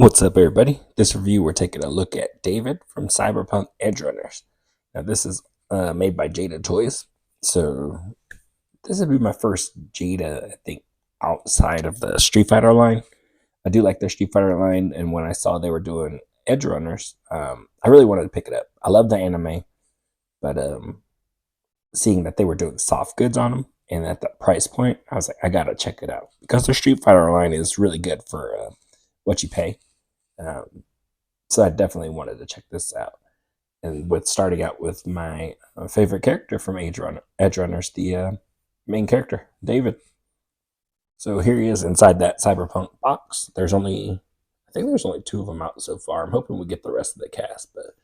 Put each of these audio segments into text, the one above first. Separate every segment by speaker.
Speaker 1: What's up, everybody? This review, we're taking a look at David from Cyberpunk Edgerunners. Now, this is made by Jada Toys. So, this would be my first Jada, I think, outside of the Street Fighter line. I do like their Street Fighter line, and when I saw they were doing Edgerunners, I really wanted to pick it up. I love the anime, but seeing that they were doing soft goods on them and at that price point, I was like, I gotta check it out because their Street Fighter line is really good for what you pay. Um, so I definitely wanted to check this out. And with starting out with my favorite character from Edgerunners, the main character, David. So here he is inside that cyberpunk box. I think there's only two of them out so far. I'm hoping we get the rest of the cast, but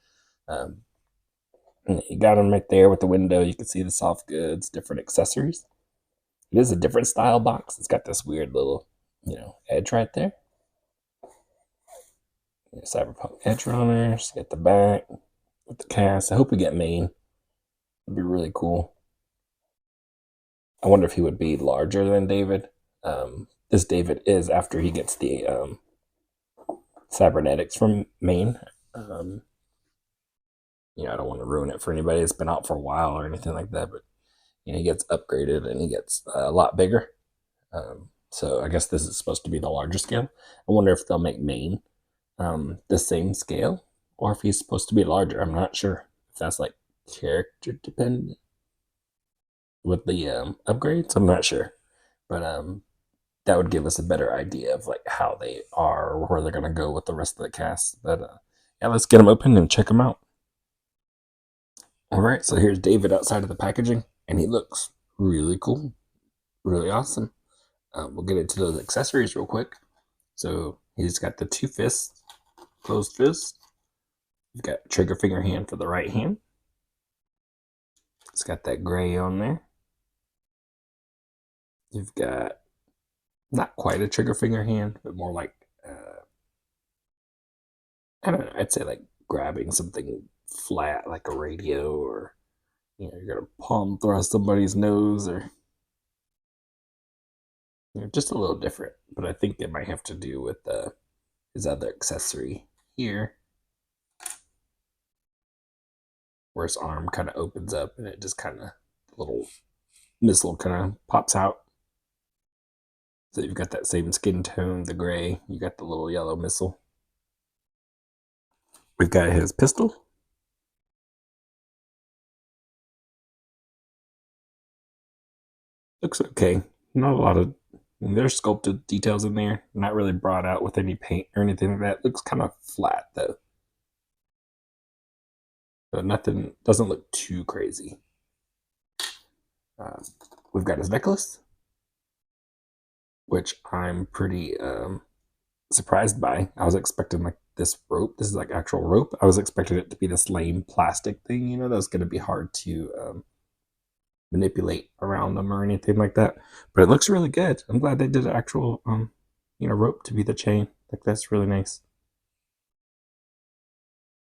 Speaker 1: um, you got him right there with the window. You can see the soft goods, different accessories. It is a different style box. It's got this weird little, edge right there. Cyberpunk Edgerunners, get the back with the cast. I hope we get main. It'd be really cool. I wonder if he would be larger than David. This David is after he gets the cybernetics from main. I don't want to ruin it for anybody. It's been out for a while or anything like that, but he gets upgraded and he gets a lot bigger. So I guess this is supposed to be the larger scale. I wonder if they'll make main the same scale or if he's supposed to be larger. I'm not sure if that's like character dependent with the upgrades. I'm not sure, but that would give us a better idea of like how they are or where they're gonna go with the rest of the cast. But yeah, let's get them open and check them out. All right, so here's David outside of the packaging, and he looks really cool, really awesome. We'll get into those accessories real quick. So he's got the two fists, closed fist. You've got trigger finger hand for the right hand. It's got that gray on there. You've got not quite a trigger finger hand, but more like I don't know. I'd say like grabbing something flat, like a radio, or you're gonna palm thrust somebody's nose, or just a little different. But I think it might have to do with his other accessory here, where his arm kind of opens up and it just kind of little missile kind of pops out. So you've got that same skin tone, the gray. You got the little yellow missile. We've got his pistol. Looks okay. Not a lot of there's sculpted details in there. Not really brought out with any paint or anything like that. Looks kind of flat though. But nothing doesn't look too crazy. We've got his necklace, which I'm pretty surprised by. I was expecting like this rope. This is like actual rope. I was expecting it to be this lame plastic thing, that's going to be hard to manipulate around them or anything like that. But it looks really good. I'm glad they did an actual rope to be the chain. Like that's really nice.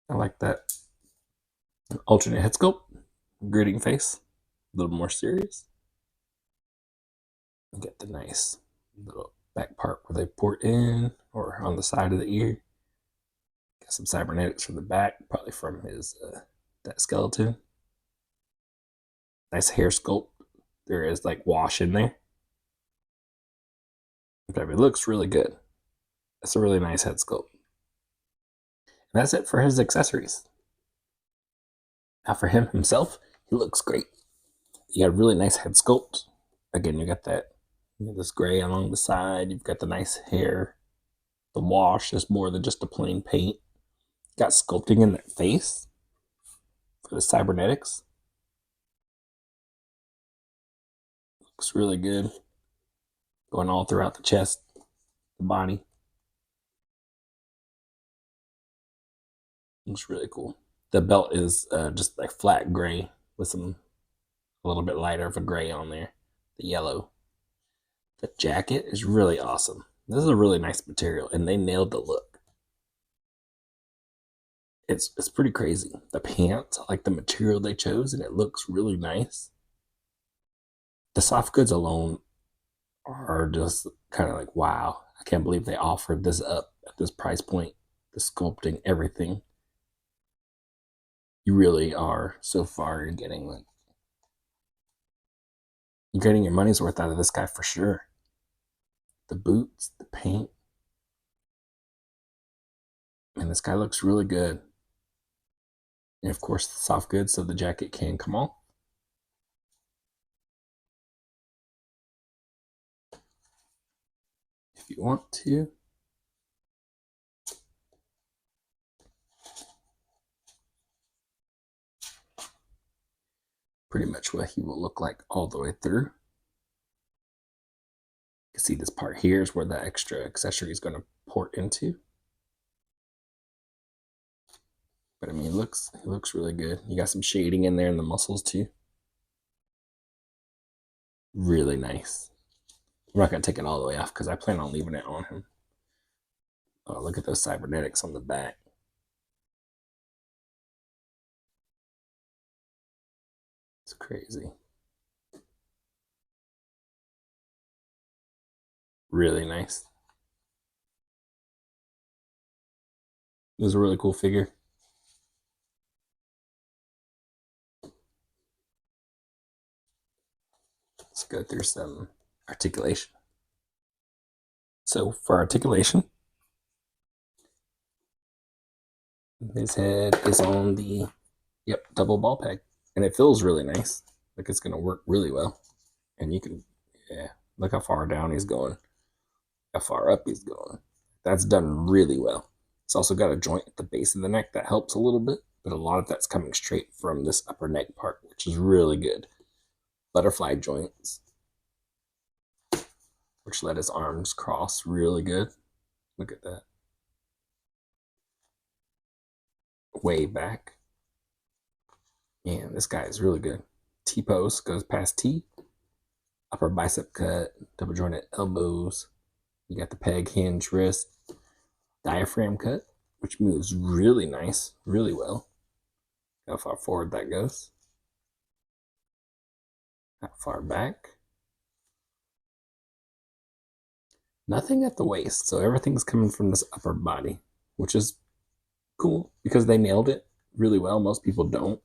Speaker 1: I like that. Alternate head sculpt, gritting face, a little more serious. You get the nice little back part where they port in or on the side of the ear. Got some cybernetics from the back, probably from his that skeleton. Nice hair sculpt. There is like wash in there. But it looks really good. That's a really nice head sculpt. And that's it for his accessories. Now for him himself, he looks great. You got a really nice head sculpt. Again, you got that this gray along the side. You've got the nice hair. The wash is more than just a plain paint. Got sculpting in that face for the cybernetics. Looks really good. Going all throughout the chest, the body. Looks really cool. The belt is just like flat gray with a little bit lighter of a gray on there. The yellow. The jacket is really awesome. This is a really nice material, and they nailed the look. It's pretty crazy. The pants, I like the material they chose, and it looks really nice. The soft goods alone are just kind of like, wow, I can't believe they offered this up at this price point, the sculpting, everything, you really are so far. You're getting your money's worth out of this guy for sure. The boots, the paint, and this guy looks really good. And of course, the soft goods, so the jacket can come off. If you want to. Pretty much what he will look like all the way through. You can see this part here is where the extra accessory is going to port into. But I mean, it looks really good. You got some shading in there in the muscles too. Really nice. I'm not going to take it all the way off because I plan on leaving it on him. Oh, look at those cybernetics on the back. It's crazy. Really nice. It was a really cool figure. Let's go through some articulation. So for articulation, his head is on the double ball peg, and it feels really nice. Like it's gonna work really well. And you can, look how far down he's going, how far up he's going. That's done really well. It's also got a joint at the base of the neck that helps a little bit, but a lot of that's coming straight from this upper neck part, which is really good. Butterfly joints, which let his arms cross really good. Look at that. Way back. And this guy is really good. T-pose goes past T. Upper bicep cut, double jointed elbows. You got the peg hinge wrist. Diaphragm cut, which moves really nice, really well. How far forward that goes. How far back. Nothing at the waist, so everything's coming from this upper body, which is cool because they nailed it really well. Most people don't.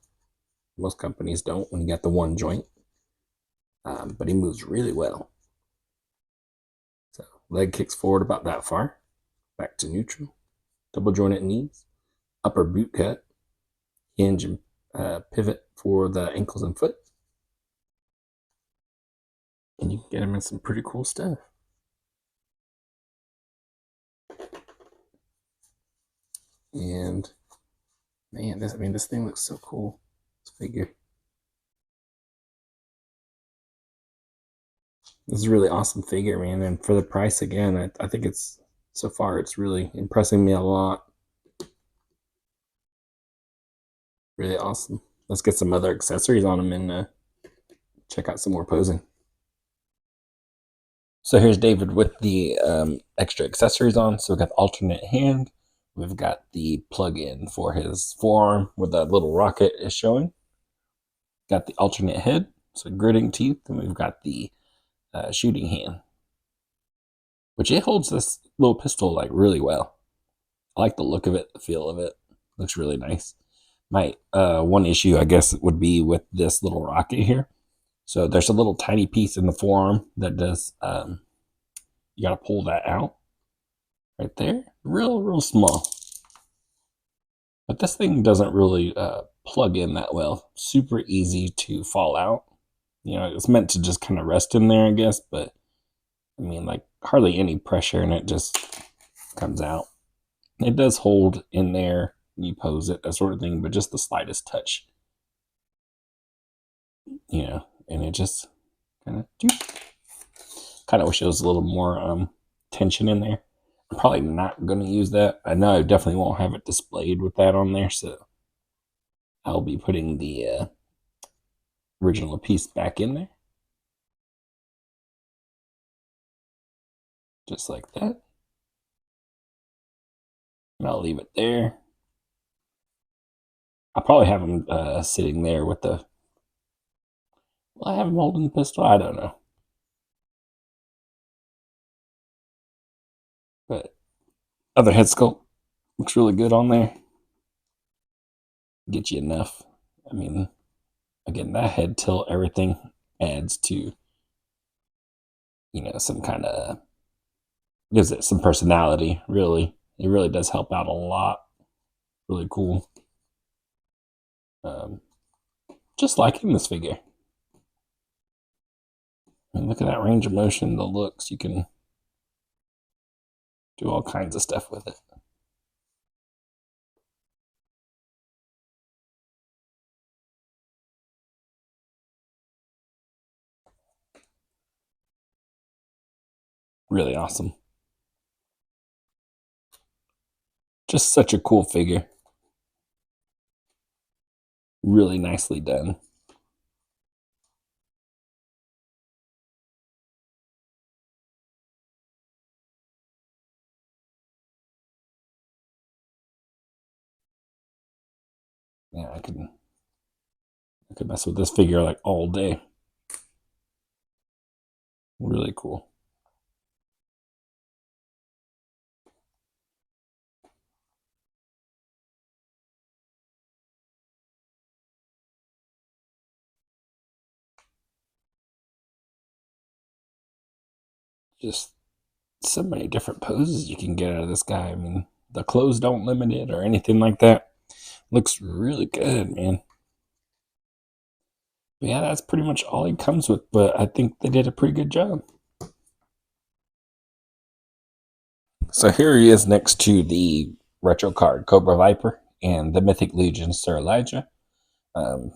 Speaker 1: Most companies don't when you got the one joint. But he moves really well. So leg kicks forward about that far. Back to neutral. Double jointed knees. Upper boot cut. Hinge and pivot for the ankles and foot. And you can get him in some pretty cool stuff. And man, this thing looks so cool. This figure. This is a really awesome figure, man. And for the price, again, I think it's so far it's really impressing me a lot. Really awesome. Let's get some other accessories on him and check out some more posing. So here's David with the extra accessories on. So we've got the alternate hand. We've got the plug-in for his forearm where the little rocket is showing. Got the alternate head, so gritting teeth, and we've got the shooting hand, which it holds this little pistol like really well. I like the look of it, the feel of it. Looks really nice. My one issue, I guess, would be with this little rocket here. So there's a little tiny piece in the forearm that does, you got to pull that out right there. Real small. But this thing doesn't really plug in that well. Super easy to fall out. You know, it's meant to just kind of rest in there, I guess. But, I mean, like, hardly any pressure and it just comes out. It does hold in there. You pose it, that sort of thing. But just the slightest touch. You know, and it just kind of wish there was a little more tension in there. I'm probably not going to use that. I know I definitely won't have it displayed with that on there, so I'll be putting the original piece back in there. Just like that. And I'll leave it there. I'll probably have him sitting there with the... Will I have him holding the pistol? I don't know. But Other head sculpt looks really good on there. Get you enough. I mean, again, that head tilt, everything adds to, some kind of, gives it some personality, really. It really does help out a lot. Really cool. Um, just liking this figure. I mean, look at that range of motion, the looks. You can do all kinds of stuff with it. Really awesome. Just such a cool figure. Really nicely done. Yeah, I could mess with this figure like all day. Really cool. Just so many different poses you can get out of this guy. I mean, the clothes don't limit it or anything like that. Looks really good, man. But yeah, that's pretty much all he comes with, but I think they did a pretty good job. So here he is next to the retro card Cobra Viper and the Mythic Legion Sir Elijah.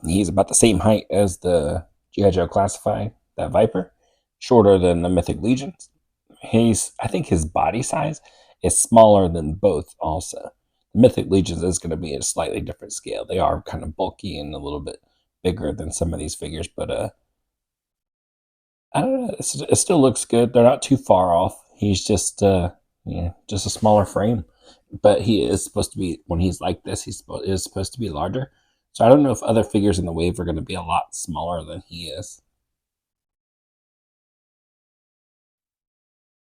Speaker 1: He's about the same height as the G.I. Joe Classified, that Viper, shorter than the Mythic Legions. I think his body size is smaller than both also. The Mythic Legions is going to be a slightly different scale. They are kind of bulky and a little bit bigger than some of these figures, but I don't know. It still looks good. They're not too far off. He's just a smaller frame, but he is supposed to be, when he's like this, is supposed to be larger. So I don't know if other figures in the wave are going to be a lot smaller than he is.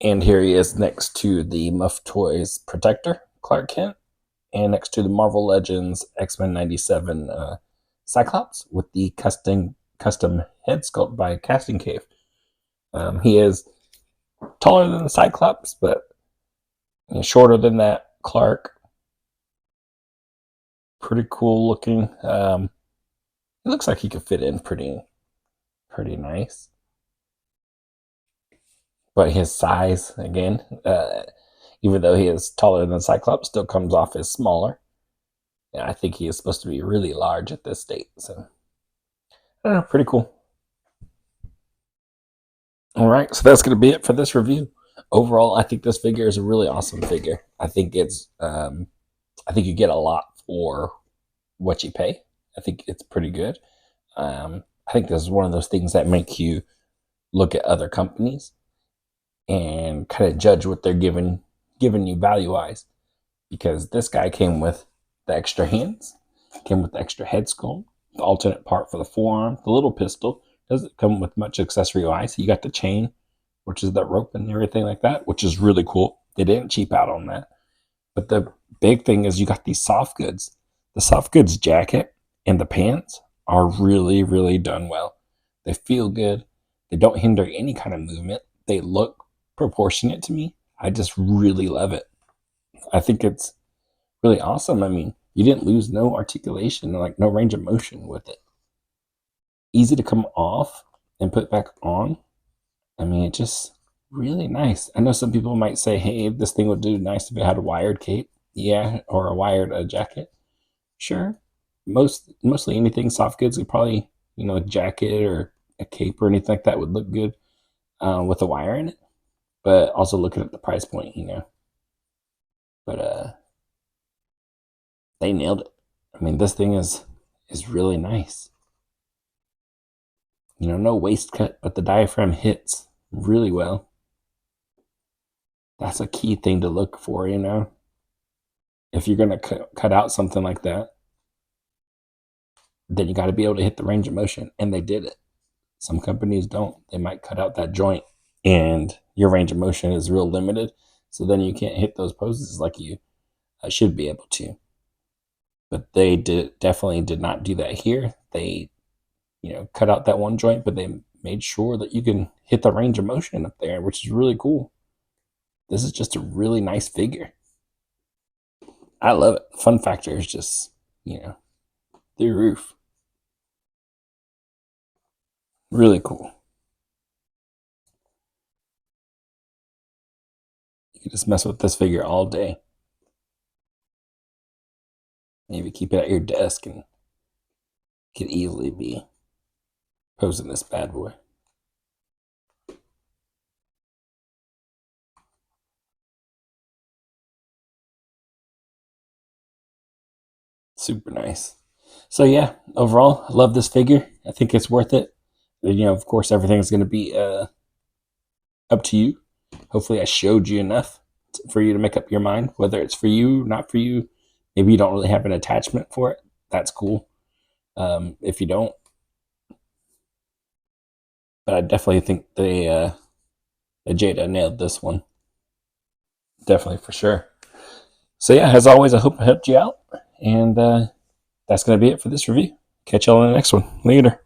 Speaker 1: And here he is next to the Muff Toys Protector Clark Kent, and next to the Marvel Legends X-Men 97 Cyclops with the custom head sculpt by Casting Cave. He is taller than the Cyclops, but shorter than that Clark. Pretty cool looking. It looks like he could fit in pretty nice. But his size, again, even though he is taller than Cyclops, still comes off as smaller. And I think he is supposed to be really large at this state. So, I don't know, pretty cool. All right, so that's going to be it for this review. Overall, I think this figure is a really awesome figure. I think you get a lot for what you pay. I think it's pretty good. I think this is one of those things that make you look at other companies and kind of judge what they're giving you value wise. Because this guy came with the extra hands, came with the extra head sculpt, the alternate part for the forearm, the little pistol. Doesn't come with much accessory wise. You got the chain, which is the rope and everything like that, which is really cool. They didn't cheap out on that. But the big thing is you got these soft goods. The soft goods jacket and the pants are really, really done well. They feel good. They don't hinder any kind of movement. They look proportionate to me. I just really love it. I think it's really awesome. I mean, you didn't lose no articulation, like no range of motion with it. Easy to come off and put back on. I mean, it just really nice. I know some people might say, hey, this thing would do nice if it had a wired cape. Yeah, or a wired jacket. Sure. Mostly anything soft goods would probably, a jacket or a cape or anything like that would look good with a wire in it. But also looking at the price point. But they nailed it. I mean, this thing is really nice. No waist cut, but the diaphragm hits really well. That's a key thing to look for. If you're going to cut out something like that, then you got to be able to hit the range of motion, and they did it. Some companies don't. They might cut out that joint, and your range of motion is real limited. So then you can't hit those poses like you should be able to. But they definitely did not do that here. They, cut out that one joint, but they made sure that you can hit the range of motion up there, which is really cool. This is just a really nice figure. I love it. Fun factor is just, through the roof. Really cool. You can just mess with this figure all day. Maybe keep it at your desk and could easily be posing this bad boy. Super nice. So yeah, overall, I love this figure. I think it's worth it. Of course, everything's going to be up to you. Hopefully, I showed you enough for you to make up your mind, whether it's for you, not for you. Maybe you don't really have an attachment for it. That's cool. If you don't, but I definitely think the Jada nailed this one. Definitely for sure. So yeah, as always, I hope I helped you out, and that's going to be it for this review. Catch y'all in the next one. Later.